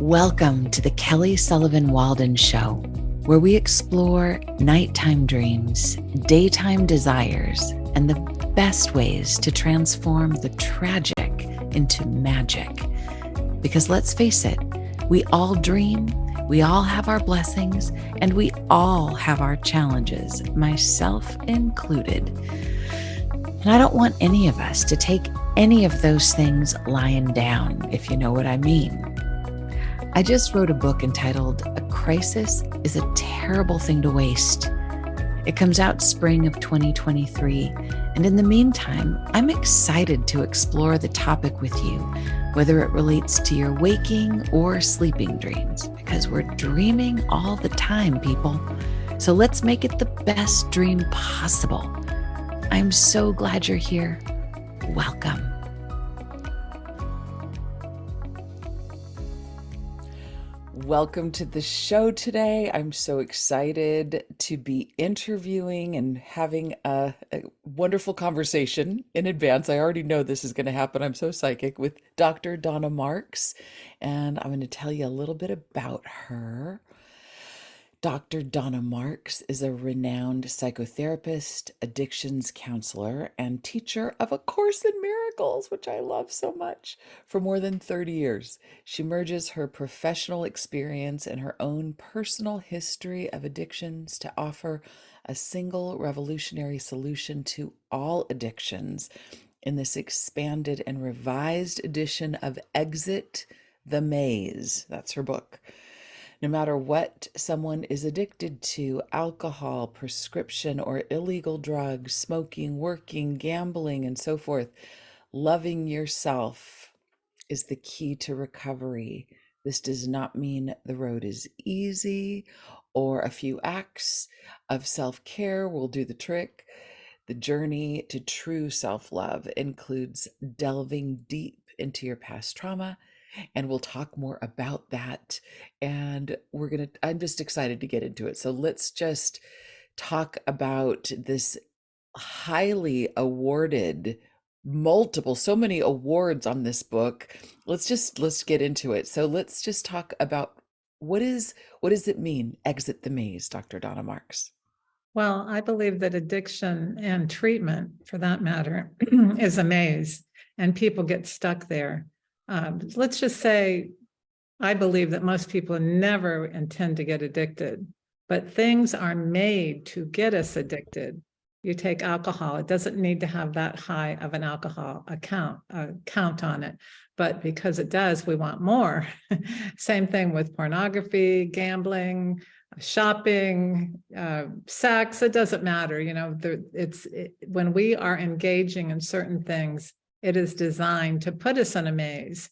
Welcome to the Kelly Sullivan Walden Show, where we explore nighttime dreams, daytime desires, and the best ways to transform the tragic into magic. Because let's face it, we all dream, we all have our blessings, and we all have our challenges, myself included. And I don't want any of us to take any of those things lying down, if you know what I mean. I just wrote a book entitled A Crisis is a Terrible Thing to Waste. It comes out spring of 2023. And in the meantime, I'm excited to explore the topic with you, whether it relates to your waking or sleeping dreams, because we're dreaming all the time, people. So let's make it the best dream possible. I'm so glad you're here. Welcome. Welcome to the show today. I'm so excited to be interviewing and having a wonderful conversation in advance. I already know this is going to happen. I'm so psychic with Dr. Donna Marks, and I'm going to tell you a little bit about her. Dr. Donna Marks is a renowned psychotherapist, addictions counselor, and teacher of A Course in Miracles, which I love so much. For more than 30 years, she merges her professional experience and her own personal history of addictions to offer a single revolutionary solution to all addictions in this expanded and revised edition of Exit the Maze. That's her book. No matter what someone is addicted to, alcohol, prescription, or illegal drugs, smoking, working, gambling, and so forth, loving yourself is the key to recovery. This does not mean the road is easy or a few acts of self-care will do the trick. The journey to true self-love includes delving deep into your past trauma, and we'll talk more about that. And I'm just excited to get into it. So let's just talk about this highly awarded, so many awards on this book. Let's get into it. So let's just talk about what does it mean, exit the maze, Dr. Donna Marks? Well, I believe that addiction and treatment, for that matter, is a maze, and people get stuck there. Let's just say, I believe that most people never intend to get addicted, but things are made to get us addicted. You take alcohol, it doesn't need to have that high of an alcohol count on it, but because it does, we want more. Same thing with pornography, gambling, shopping, sex, it doesn't matter. When we are engaging in certain things, it is designed to put us in a maze.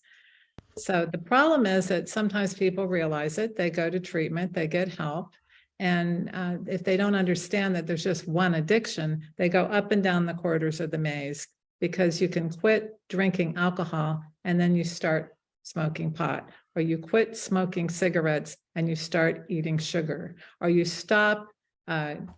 So the problem is that sometimes people realize it, they go to treatment, they get help. And if they don't understand that there's just one addiction, they go up and down the corridors of the maze, because you can quit drinking alcohol and then you start smoking pot, or you quit smoking cigarettes and you start eating sugar, or you stop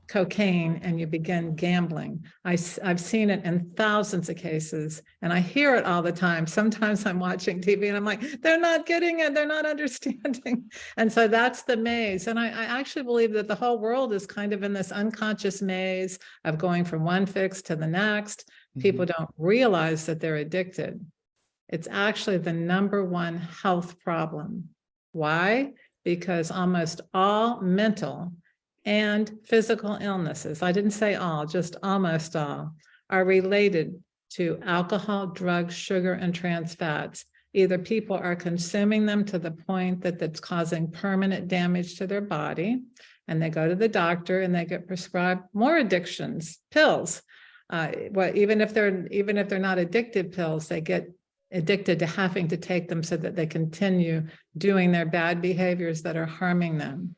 cocaine and you begin gambling. I've seen it in thousands of cases, and I hear it all the time. Sometimes I'm watching TV and I'm like, they're not getting it, they're not understanding. And so that's the maze. And I actually believe that the whole world is kind of in this unconscious maze of going from one fix to the next. People don't realize that they're addicted. It's actually the number one health problem. Why? Because almost all mental and physical illnesses, I didn't say all, just almost all, are related to alcohol, drugs, sugar, and trans fats. Either people are consuming them to the point that it's causing permanent damage to their body, and they go to the doctor and they get prescribed more addictions, pills. Even if they're not addictive pills, they get addicted to having to take them so that they continue doing their bad behaviors that are harming them.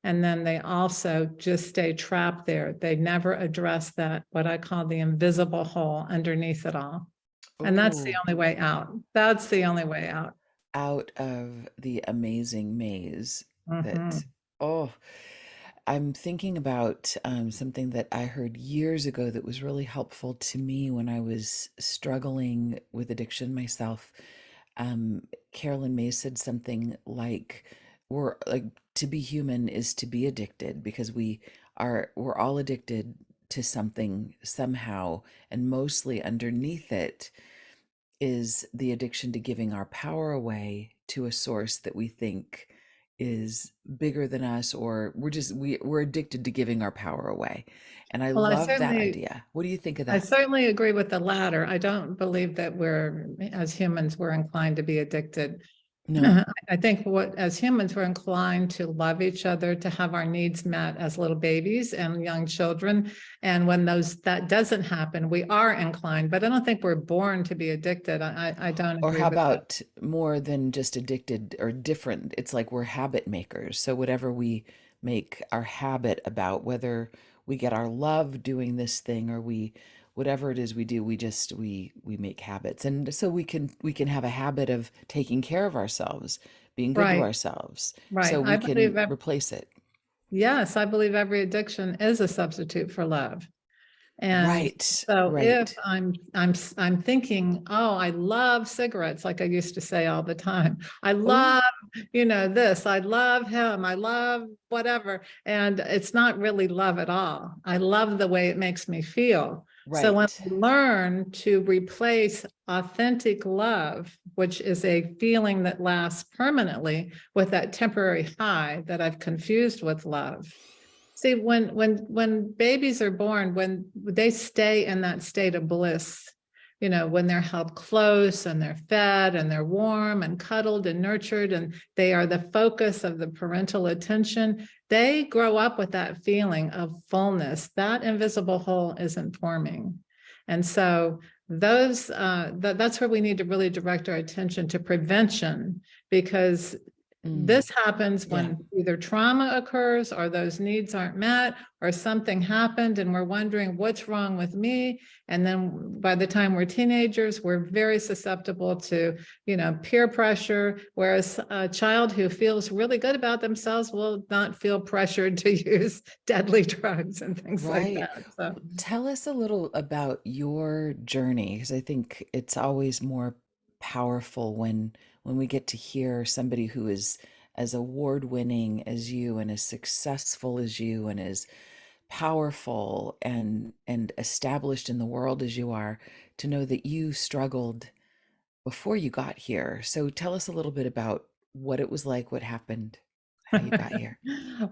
And then they also just stay trapped there. They never address that, what I call the invisible hole underneath it all. And that's the only way out. That's the only way out. Out of the amazing maze that, I'm thinking about something that I heard years ago that was really helpful to me when I was struggling with addiction myself. Carolyn May said something like, we're like, to be human is to be addicted, because we're all addicted to something somehow, and mostly underneath it is the addiction to giving our power away to a source that we think is bigger than us, or we're addicted to giving our power away. And I Well, love that idea. What do you think of I that? certainly agree with the latter. I don't believe that as humans, we're inclined to be addicted. No. I think as humans, we're inclined to love each other, to have our needs met as little babies and young children. And when that doesn't happen, we are inclined, but I don't think we're born to be addicted. I don't Or agree how with that. about more than just addicted or different? It's like we're habit makers. So whatever we make our habit about, whether we get our love doing this thing, or whatever it is we do, we make habits. And so we can have a habit of taking care of ourselves, being good to Right, ourselves. right. So we can replace it. Yes, I believe every addiction is a substitute for love. And Right. so if Right. I'm thinking, oh, I love cigarettes, like I used to say all the time. I Oh, love, this, I love him, I love whatever. And it's not really love at all. I love the way it makes me feel. So when right. I learn to replace authentic love, which is a feeling that lasts permanently, with that temporary high that I've confused with love. See, when babies are born, when they stay in that state of bliss, when they're held close and they're fed and they're warm and cuddled and nurtured, and they are the focus of the parental attention, they grow up with that feeling of fullness. That invisible hole isn't forming. And so that's where we need to really direct our attention to prevention, because Mm, this happens yeah. when either trauma occurs or those needs aren't met, or something happened and we're wondering what's wrong with me. And then by the time we're teenagers, we're very susceptible to, peer pressure. Whereas a child who feels really good about themselves will not feel pressured to use deadly drugs and things like Right. that. So Tell us a little about your journey, because I think it's always more powerful when we get to hear somebody who is as award-winning as you, and as successful as you, and as powerful and established in the world as you are, to know that you struggled before you got here. So tell us a little bit about what it was like, what happened, how you got here.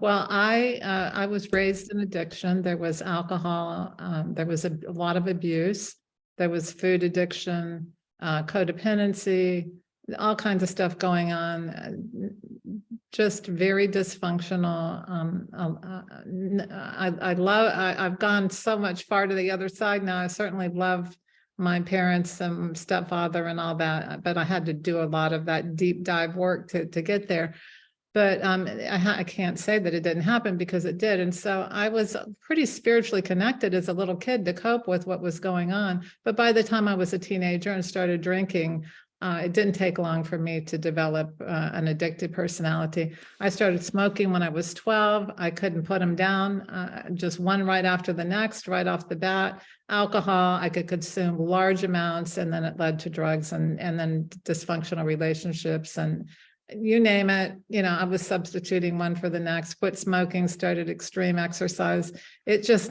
well, I was raised in addiction. There was alcohol. There was a lot of abuse. There was food addiction, codependency, all kinds of stuff going on. Just very dysfunctional. I've gone so much far to the other side now. I certainly love my parents and stepfather and all that, but I had to do a lot of that deep dive work to get there. But I can't say that it didn't happen, because it did. And so I was pretty spiritually connected as a little kid to cope with what was going on. But by the time I was a teenager and started drinking, it didn't take long for me to develop an addicted personality. I started smoking when I was 12. I couldn't put them down, just one right after the next, right off the bat. Alcohol, I could consume large amounts, and then it led to drugs, and then dysfunctional relationships, and you name it. I was substituting one for the next. Quit smoking, started extreme exercise. It just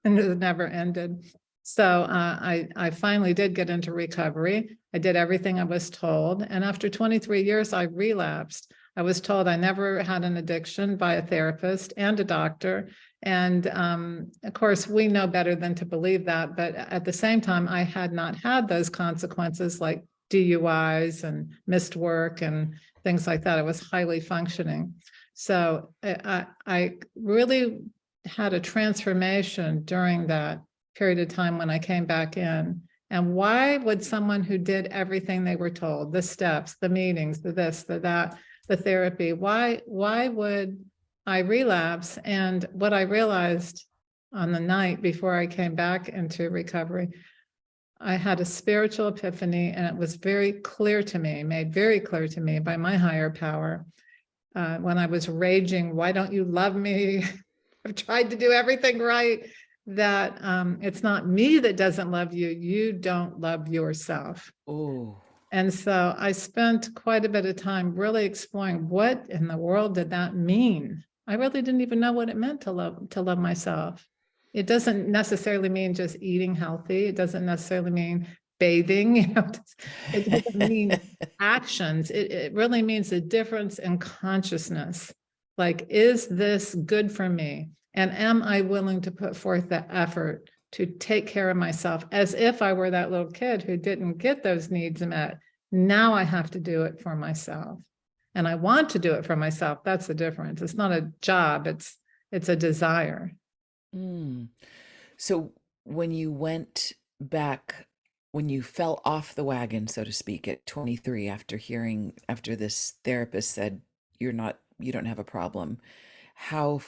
never ended. So I finally did get into recovery. I did everything I was told, and after 23 years, I relapsed. I was told I never had an addiction by a therapist and a doctor. And of course, we know better than to believe that. But at the same time, I had not had those consequences like DUIs and missed work and things like that. I was highly functioning. So I really had a transformation during that period of time when I came back in. And why would someone who did everything they were told, the steps, the meetings, the this, the that, the therapy, why would I relapse? And what I realized on the night before I came back into recovery, I had a spiritual epiphany, and it was very clear to me, made very clear to me by my higher power, when I was raging, why don't you love me? I've tried to do everything right. That it's not me that doesn't love you. You don't love yourself. Oh, And so I spent quite a bit of time really exploring what in the world did that mean? I really didn't even know what it meant to love myself. It doesn't necessarily mean just eating healthy. It doesn't necessarily mean bathing. It doesn't mean actions. It really means a difference in consciousness. Like, is this good for me? And am I willing to put forth the effort to take care of myself as if I were that little kid who didn't get those needs met? Now I have to do it for myself. And I want to do it for myself. That's the difference. It's not a job, it's a desire. Mm. So when you went back, when you fell off the wagon, so to speak, at 23, after this therapist said you don't have a problem, how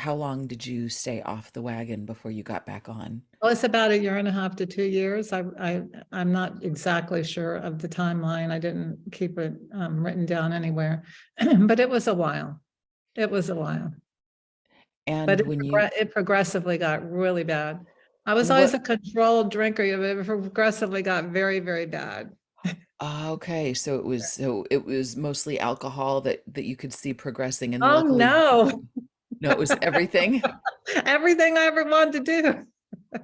long did you stay off the wagon before you got back on? Well, it's about a year and a half to 2 years. I'm not exactly sure of the timeline. I didn't keep it written down anywhere, but it was a while. It was a while. And But when you, it progressively got really bad. I was always a what, controlled drinker. It progressively got very, very bad. okay, so it was mostly alcohol that you could see progressing, and Oh, luckily, no. no, it was everything. Everything I ever wanted to do.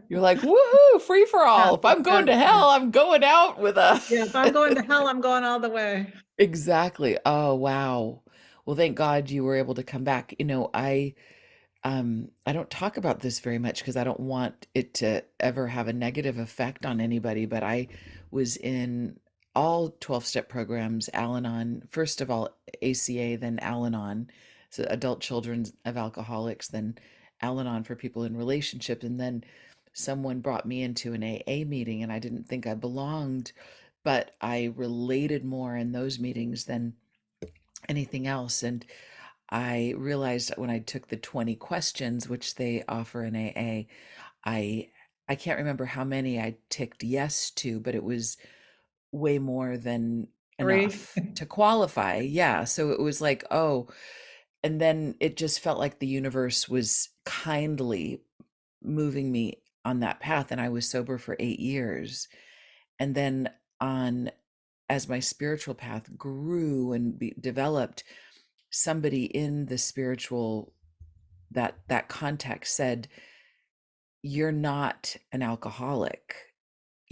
You're like, woohoo, free for Yeah, all. If I'm yeah, going to yeah. hell, I'm going out with a Yeah, if I'm going to hell, I'm going all the way. exactly. Oh, wow. Well, thank God you were able to come back. I don't talk about this very much because I don't want it to ever have a negative effect on anybody, but I was in all 12-step programs, Al-Anon, first of all, ACA, then Al-Anon, so adult children of alcoholics, then Al-Anon for people in relationships, and then someone brought me into an AA meeting and I didn't think I belonged, but I related more in those meetings than anything else. And I realized that when I took the 20 questions, which they offer in AA, I can't remember how many I ticked yes to, but it was way more than 3. enough to qualify. Yeah. So it was like, oh, and then it just felt like the universe was kindly moving me on that path. And I was sober for 8 years. And then on as my spiritual path grew and developed, somebody in the spiritual that context said, you're not an alcoholic.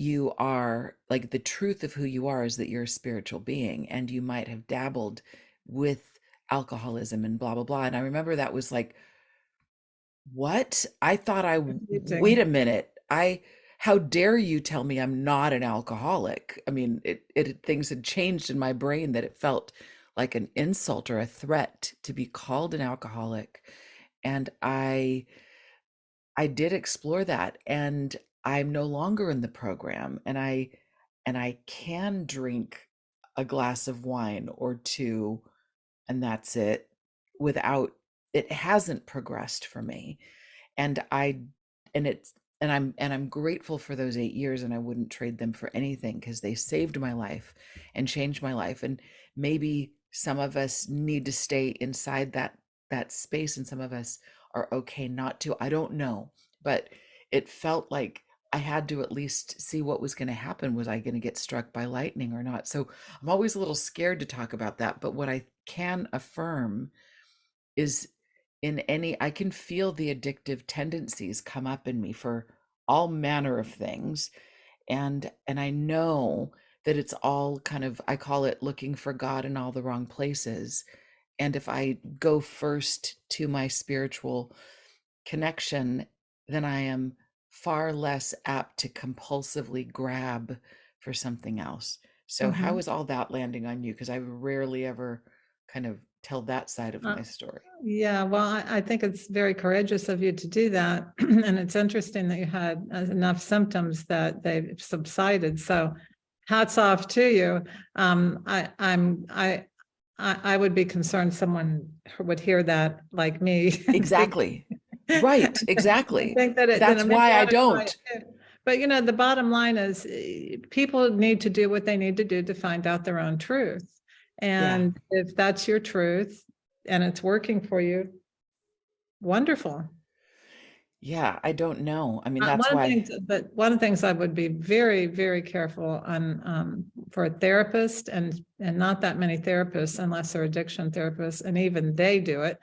You are, like, the truth of who you are is that you're a spiritual being and you might have dabbled with alcoholism and blah blah blah. And I remember that was like, what? I thought wait Confusing. a minute. How dare you tell me I'm not an alcoholic? I mean, things had changed in my brain that it felt like an insult or a threat to be called an alcoholic. And I did explore that, and I'm no longer in the program, and I can drink a glass of wine or two, and that's it, without it hasn't progressed for me. And I and it's and I'm grateful for those 8 years, and I wouldn't trade them for anything because they saved my life and changed my life. And maybe some of us need to stay inside that space, and some of us are okay not to. I don't know, but it felt like I had to at least see what was going to happen. Was I going to get struck by lightning or not? So I'm always a little scared to talk about that, but what I can affirm is, I can feel the addictive tendencies come up in me for all manner of things. And I know that it's all kind of, I call it looking for God in all the wrong places. And if I go first to my spiritual connection, then I am far less apt to compulsively grab for something else. So how Mhm. is all that landing on you? Because I rarely ever kind of tell that side of Uh, my story. yeah, well, I think it's very courageous of you to do that. And it's interesting that you had enough symptoms that they've subsided. So hats off to you. I would be concerned someone would hear that like me and think, Exactly. Right, exactly. that it, That's maybe why I I ought to try it don't. too. But the bottom line is people need to do what they need to do to find out their own truth. Yeah. And if that's your truth and it's working for you, wonderful. Yeah, I don't know. I mean, that's why. One of the things I would be very, very careful on for a therapist, and not that many therapists, unless they're addiction therapists, and even they do it,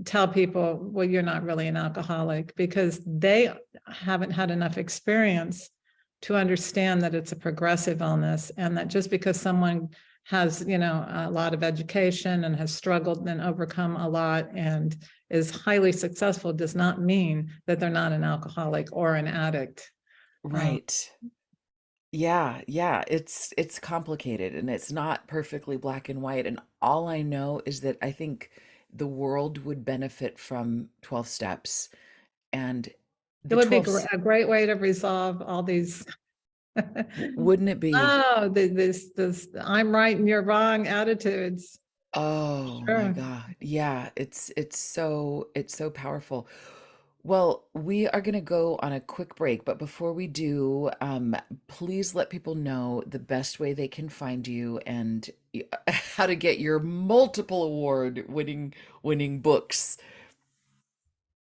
tell people, well, you're not really an alcoholic, because they haven't had enough experience to understand that it's a progressive illness, and that just because someone has, a lot of education and has struggled and overcome a lot and is highly successful does not mean that they're not an alcoholic or an addict. Right. Yeah, yeah, it's complicated and it's not perfectly black and white. And all I know is that I think the world would benefit from 12 steps and It the would be 12 a great way to resolve all these. wouldn't it be? Oh, this I'm right and you're wrong attitudes. Oh my Sure. God. Yeah, it's so powerful. Well, we are going to go on a quick break, but before we do, please let people know the best way they can find you and how to get your multiple award winning books.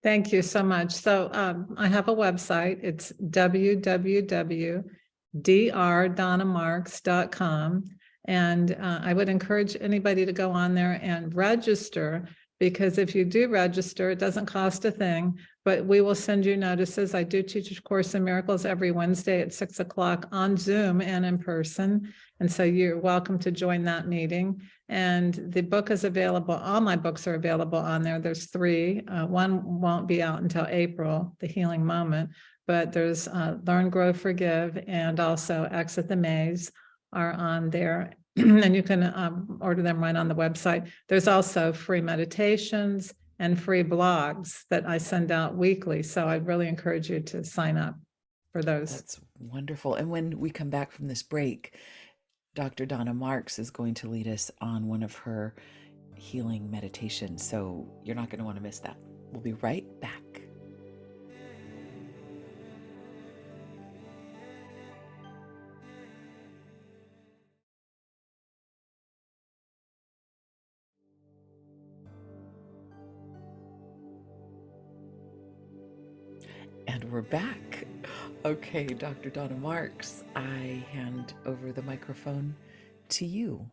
Thank you so much. So I have a website. It's www.drdonnamarks.com. And I would encourage anybody to go on there and register, because if you do register, it doesn't cost a thing, but we will send you notices. I do teach a Course in Miracles every Wednesday at 6 o'clock on Zoom and in person. And so you're welcome to join that meeting. And the book is available. All my books are available on there. There's 3. One won't be out until April, The Healing Moment, but there's Learn, Grow, Forgive, and also Exit the Maze are on there. And you can order them right on the website. There's also free meditations and free blogs that I send out weekly. So I'd really encourage you to sign up for those. That's wonderful. And when we come back from this break, Dr. Donna Marks is going to lead us on one of her healing meditations. So you're not going to want to miss that. We'll be right back. And we're back. Okay, Dr. Donna Marks, I hand over the microphone to you.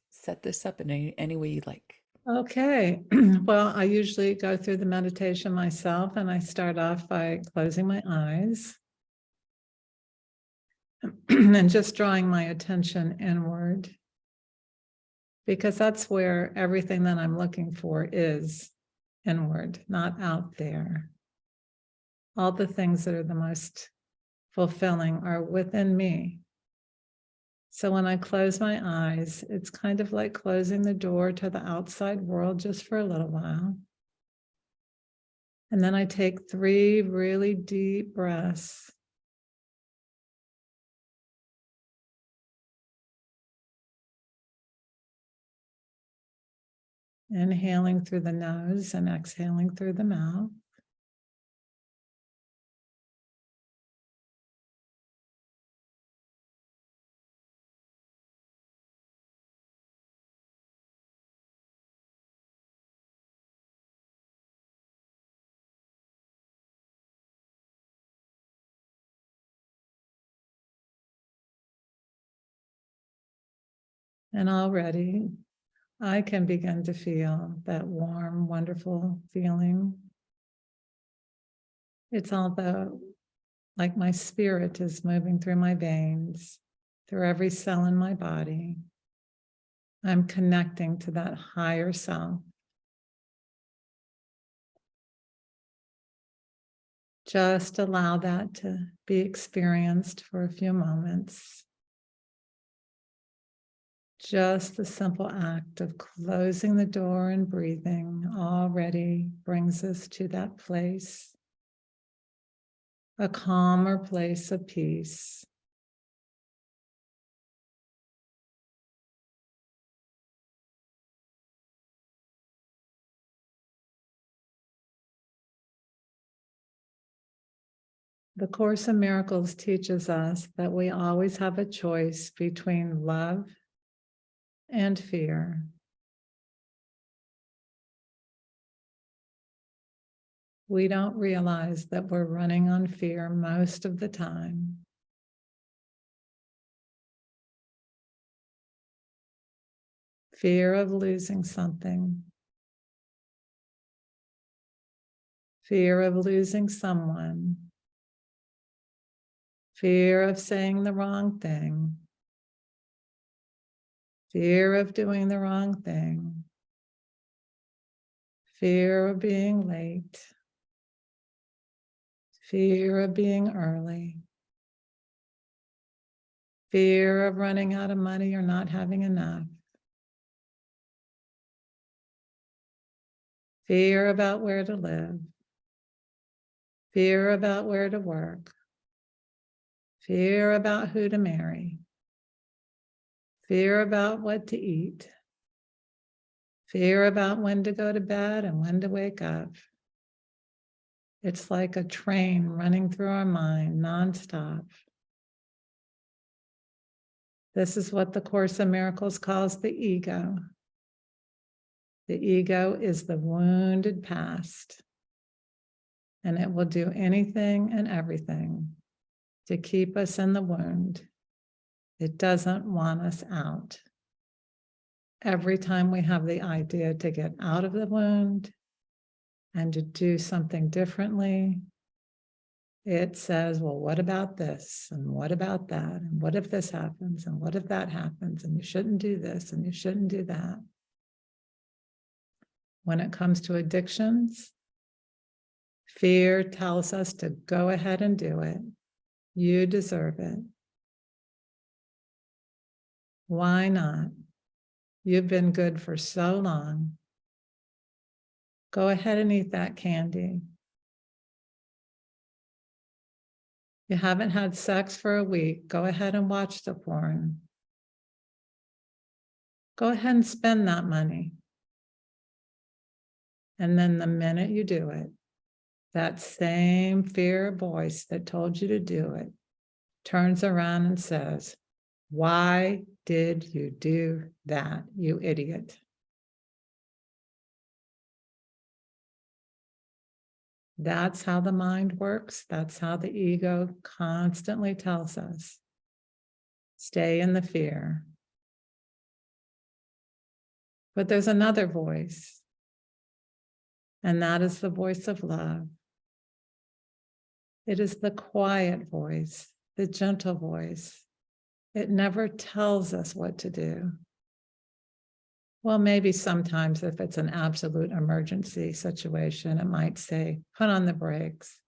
Set this up in any way you'd like. Okay, well, I usually go through the meditation myself, and I start off by closing my eyes and just drawing my attention inward, because that's where everything that I'm looking for is, inward, not out there. All the things that are the most fulfilling are within me. So when I close my eyes, it's kind of like closing the door to the outside world just for a little while. And then I take 3 really deep breaths. Inhaling through the nose and exhaling through the mouth. And already I can begin to feel that warm, wonderful feeling. It's although like my spirit is moving through my veins, through every cell in my body. I'm connecting to that higher self. Just allow that to be experienced for a few moments. Just the simple act of closing the door and breathing already brings us to that place, a calmer place of peace. The Course in Miracles teaches us that we always have a choice between love and fear. We don't realize that we're running on fear most of the time. fear of losing something, fear of losing someone, fear of saying the wrong thing, fear of doing the wrong thing, fear of being late, fear of being early, fear of running out of money or not having enough, fear about where to live, fear about where to work, fear about who to marry, fear about what to eat, fear about when to go to bed and when to wake up. It's like a train running through our mind nonstop. This is what the Course in Miracles calls the ego. The ego is the wounded past, and it will do anything and everything to keep us in the wound. It doesn't want us out. Every time we have the idea to get out of the wound and to do something differently, it says, well, what about this? And what about that? And what if this happens? And what if that happens? And you shouldn't do this and you shouldn't do that. When it comes to addictions, fear tells us to go ahead and do it. You deserve it. Why not? You've been good for so long. Go ahead and eat that candy. You haven't had sex for a week. Go ahead and watch the porn. Go ahead and spend that money. And then the minute you do it, that same fear voice that told you to do it turns around and says, why did you do that, you idiot? That's how the mind works. That's how the ego constantly tells us. Stay in the fear. But there's another voice, and that is the voice of love. It is the quiet voice, the gentle voice. It never tells us what to do. Well, maybe sometimes if it's an absolute emergency situation, it might say, put on the brakes,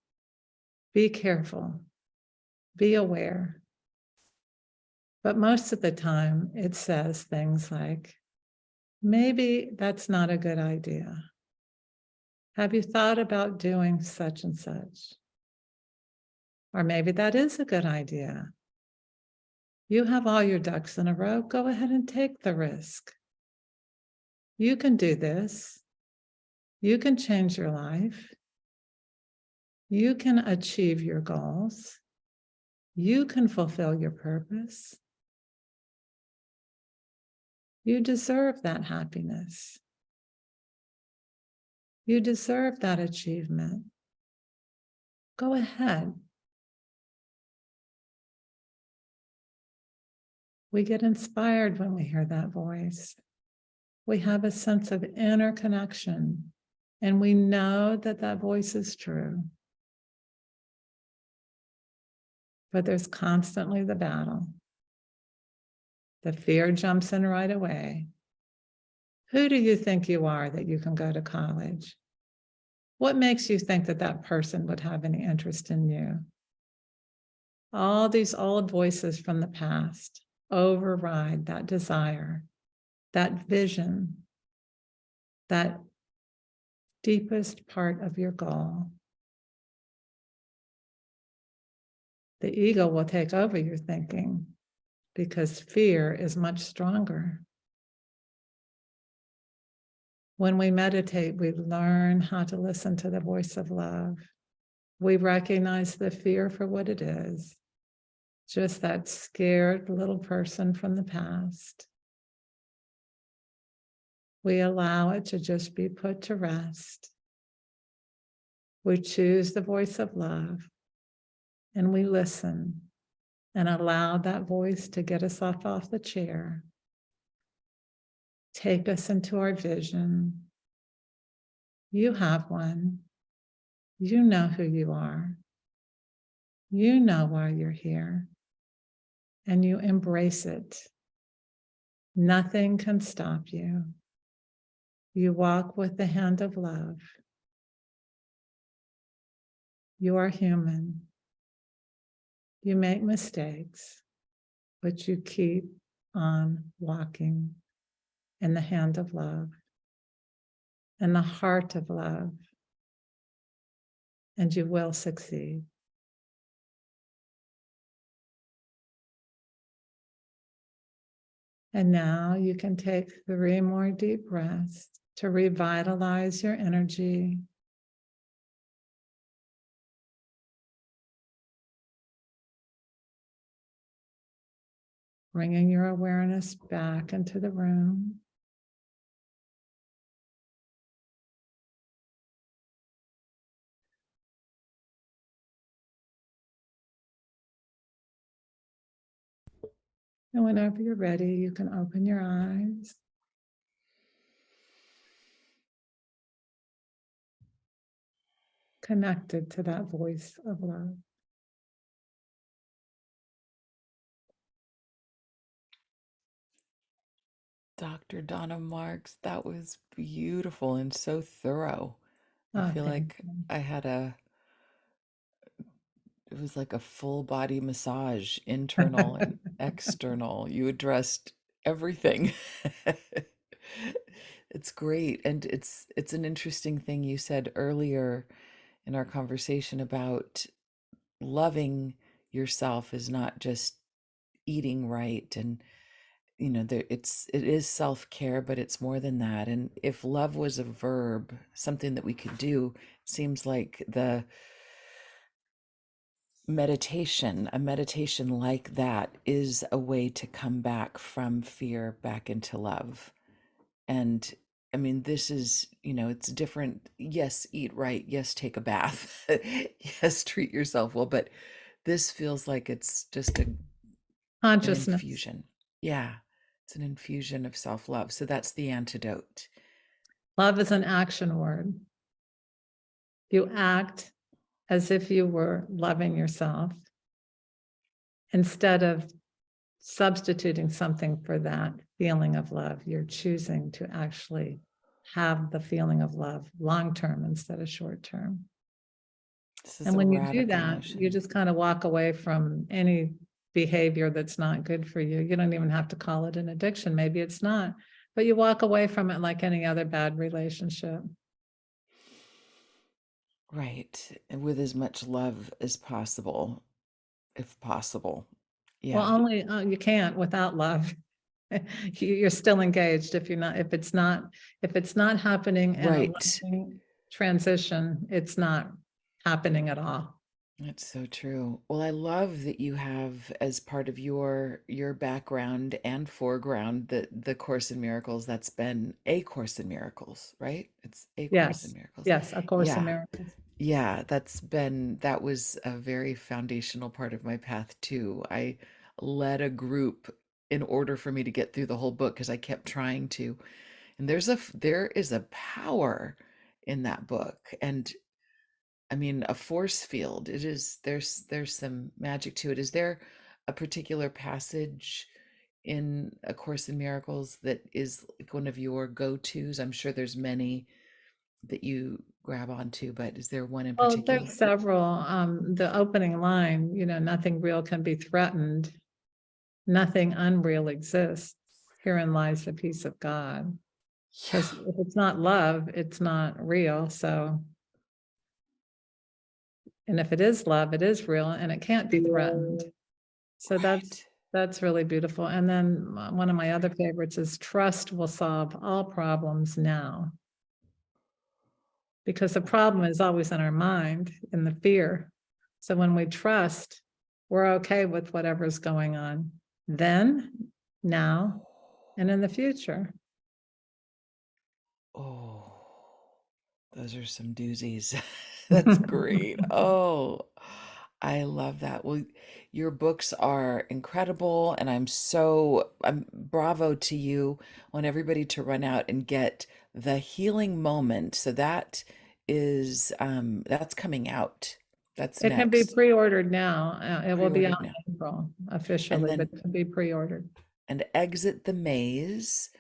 be careful, be aware. But most of the time it says things like, maybe that's not a good idea. Have you thought about doing such and such? Or maybe that is a good idea. You have all your ducks in a row, go ahead and take the risk. You can do this. You can change your life. You can achieve your goals. You can fulfill your purpose. You deserve that happiness. You deserve that achievement. Go ahead. We get inspired when we hear that voice. We have a sense of inner connection, and we know that that voice is true. But there's constantly the battle. The fear jumps in right away. Who do you think you are that you can go to college? What makes you think that that person would have any interest in you? All these old voices from the past override that desire, that vision, that deepest part of your goal. The ego will take over your thinking because fear is much stronger. When we meditate, we learn how to listen to the voice of love. We recognize the fear for what it is, just that scared little person from the past. We allow it to just be put to rest. We choose the voice of love, and we listen and allow that voice to get us off the chair take us into our vision. You have one. You know who you are. You know why you're here. And you embrace it. Nothing can stop you. You walk with the hand of love. You are human. You make mistakes, but you keep on walking in the hand of love, in the heart of love, and you will succeed. And now you can take 3 more deep breaths to revitalize your energy. Bringing your awareness back into the room. And whenever you're ready, you can open your eyes. Connected to that voice of love. Dr. Donna Marks, that was beautiful and so thorough. I Oh, feel thank like you. I had it was like a full body massage, internal and external. You addressed everything. It's great. And it's an interesting thing you said earlier in our conversation about loving yourself is not just eating right and it is self-care, but it's more than that. And if love was a verb, something that we could do, it seems like the a meditation like that is a way to come back from fear back into love. And I mean, this is, it's different. Yes, eat right. Yes, take a bath. Yes, treat yourself well. But this feels like it's just an Consciousness. infusion. Yeah, it's an infusion of self love. So that's the antidote. Love is an action word. You act as if you were loving yourself instead of substituting something for that feeling of love. You're choosing to actually have the feeling of love long term instead of short term. This is And a when you do radical that, you notion. just kind of walk away from any behavior that's not good for you. You don't even have to call it an addiction. Maybe it's not, but you walk away from it like any other bad relationship. Right. And with as much love as possible, if possible. Well, Yeah. only you can't without love. You're still engaged if you're not, if it's not happening in a Right. loving transition, it's not happening at all. That's so true. Well, I love that you have as part of your background and foreground the Course in Miracles. That's been a Course in Miracles, right? It's a Course in Yes, Miracles. yes, A Course in Yeah. Miracles. Yeah, that was a very foundational part of my path too. I led a group in order for me to get through the whole book because I kept trying to. And there is a power in that book. And I mean, a force field. There's some magic to it. Is there a particular passage in A Course in Miracles that is like one of your go-tos? I'm sure there's many that you grab onto, but is there one in Well, particular? there's several. The opening line, nothing real can be threatened. Nothing unreal exists. Herein lies the peace of God. Yeah, Because if it's not love, it's not real. So, and if it is love, it is real and it can't be threatened. So right. that's really beautiful. And then one of my other favorites is trust will solve all problems now. Because the problem is always in our mind, in the fear. So when we trust, we're okay with whatever's going on then, now, and in the future. Oh, those are some doozies. That's great. Oh, I love that. Well, your books are incredible, and I'm bravo to you. I want everybody to run out and get The Healing Moment. So that's coming out. That's It can be next. pre-ordered now. It will be out Pre-ordered now. in April And officially, but then it can be pre-ordered. and Exit the Maze.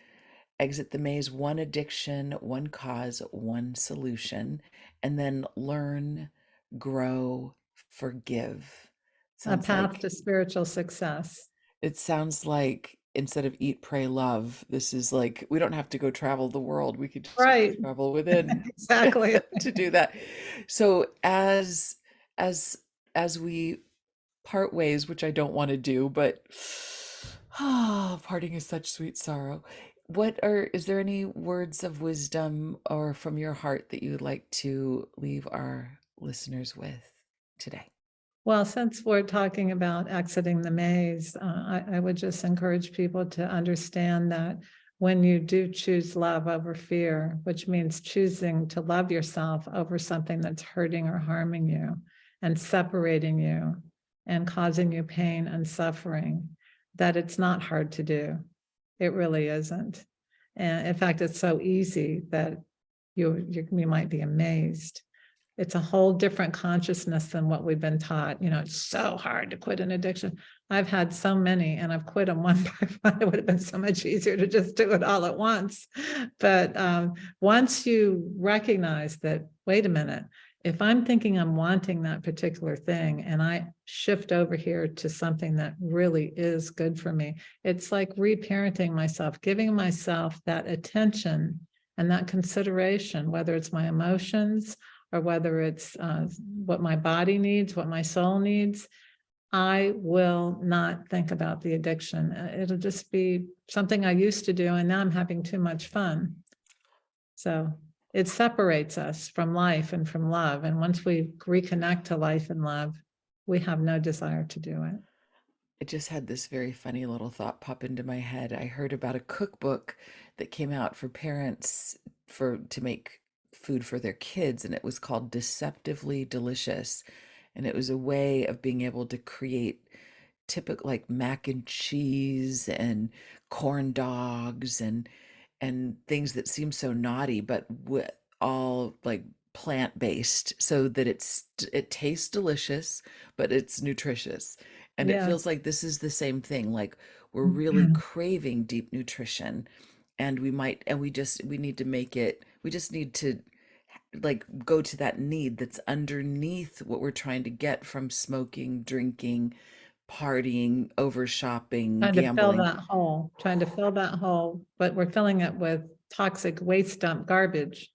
Exit the Maze, one addiction, one cause, one solution, and then learn, grow, forgive. A Sounds path like to spiritual success. It sounds like instead of eat, pray, love, this is like we don't have to go travel the world. We could just Right, travel within exactly. to do that. So as as we part ways, which I don't want to do, but parting is such sweet sorrow. Is there any words of wisdom or from your heart that you would like to leave our listeners with today? Well, since we're talking about exiting the maze, I would just encourage people to understand that when you do choose love over fear, which means choosing to love yourself over something that's hurting or harming you and separating you and causing you pain and suffering, that it's not hard to do. It really isn't. And in fact, it's so easy that you might be amazed. It's a whole different consciousness than what we've been taught. It's so hard to quit an addiction. I've had so many and I've quit them one by one. It would have been so much easier to just do it all at once. But once you recognize that, wait a minute, if I'm thinking I'm wanting that particular thing and I shift over here to something that really is good for me, it's like reparenting myself, giving myself that attention and that consideration, whether it's my emotions or whether it's what my body needs, what my soul needs. I will not think about the addiction. It'll just be something I used to do, and now I'm having too much fun. So it separates us from life and from love. And once we reconnect to life and love, we have no desire to do it. I just had this very funny little thought pop into my head. I heard about a cookbook that came out for parents to make food for their kids, and it was called Deceptively Delicious. And it was a way of being able to create typical like mac and cheese and corn dogs and things that seem so naughty, but all like plant-based so that it tastes delicious, but it's nutritious. And it Yeah. feels like this is the same thing. Like we're really craving deep nutrition and we need to make it, we just need to like go to that need that's underneath what we're trying to get from smoking, drinking, partying, over shopping, Trying to fill gambling. that hole, but we're filling it with toxic waste dump garbage.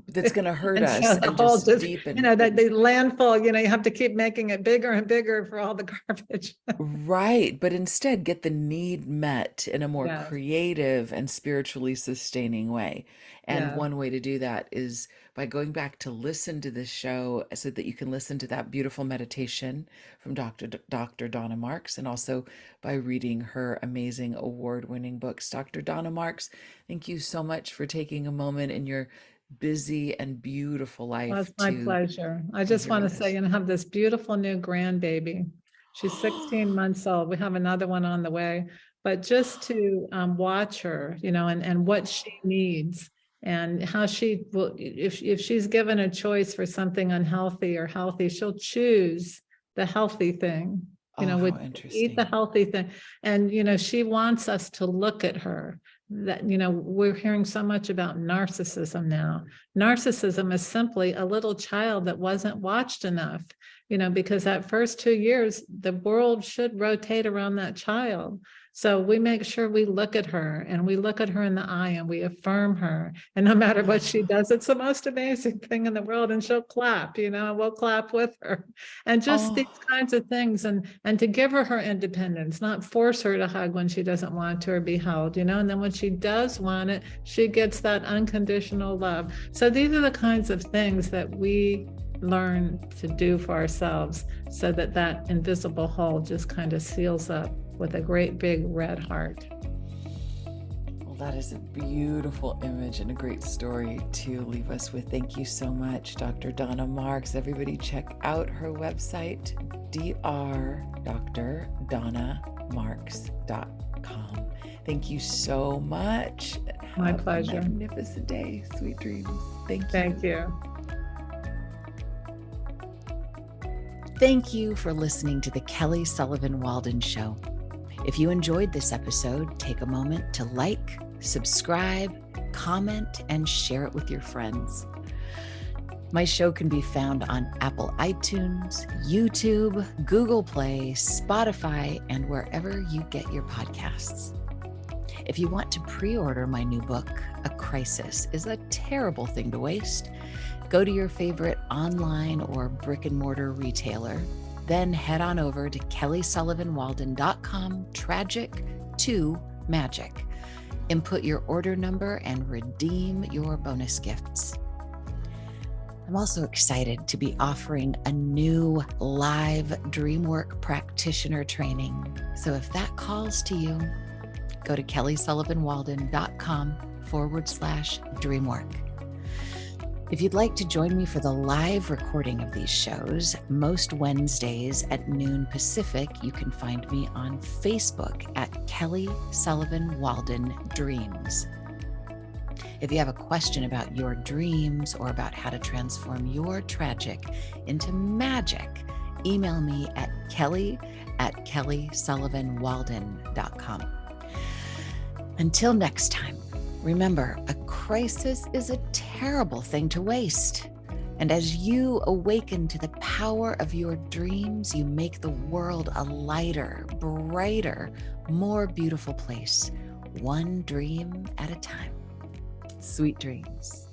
That's going to hurt And so us the and hole just just, deepen. that the landfill, you have to keep making it bigger and bigger for all the garbage. Right, but instead get the need met in a more Yes, creative and spiritually sustaining way. And yes. one way to do that is by going back to listen to this show so that you can listen to that beautiful meditation from Dr. Donna Marks, and also by reading her amazing award-winning books. Dr. Donna Marks, thank you so much for taking a moment in your busy and beautiful Well, life it's my to pleasure. I be just here want to with say, us. have this beautiful new grandbaby. She's 16 months old. We have another one on the way, but just to watch her, and what she needs and how she will, if she's given a choice for something unhealthy or healthy, she'll choose the healthy thing, Oh, would how eat the interesting. healthy thing. And, she wants us to look at her that, we're hearing so much about narcissism now. Narcissism is simply a little child that wasn't watched enough, because that first 2 years, the world should rotate around that child. So we make sure we look at her and we look at her in the eye and we affirm her. And no matter what she does, it's the most amazing thing in the world. And she'll clap, and we'll clap with her. And just these Oh, kinds of things, and to give her independence, not force her to hug when she doesn't want to or be held, and then when she does want it, she gets that unconditional love. So these are the kinds of things that we learn to do for ourselves so that that invisible hole just kind of seals up with a great big red heart. well, That is a beautiful image and a great story to leave us with. Thank you so much, Dr. Donna Marks. Everybody check out her website, drdonnamarks.com. Thank you so much. My Have pleasure. a magnificent day. Sweet dreams. Thank you. Thank you. Thank you for listening to the Kelly Sullivan Walden Show. If you enjoyed this episode, take a moment to like, subscribe, comment, and share it with your friends. My show can be found on Apple iTunes, YouTube, Google Play, Spotify, and wherever you get your podcasts. If you want to pre-order my new book, A Crisis is a Terrible Thing to Waste, go to your favorite online or brick and mortar retailer, then head on over to kellysullivanwalden.com, tragic to magic. Input your order number and redeem your bonus gifts. I'm also excited to be offering a new live DreamWork practitioner training. So if that calls to you, go to kellysullivanwalden.com/dreamwork. If you'd like to join me for the live recording of these shows, most Wednesdays at noon Pacific, you can find me on Facebook at Kelly Sullivan Walden Dreams. If you have a question about your dreams or about how to transform your tragic into magic, email me at kelly@kellysullivanwalden.com. Until next time, remember, a crisis is a terrible thing to waste. And as you awaken to the power of your dreams, you make the world a lighter, brighter, more beautiful place, one dream at a time. Sweet dreams.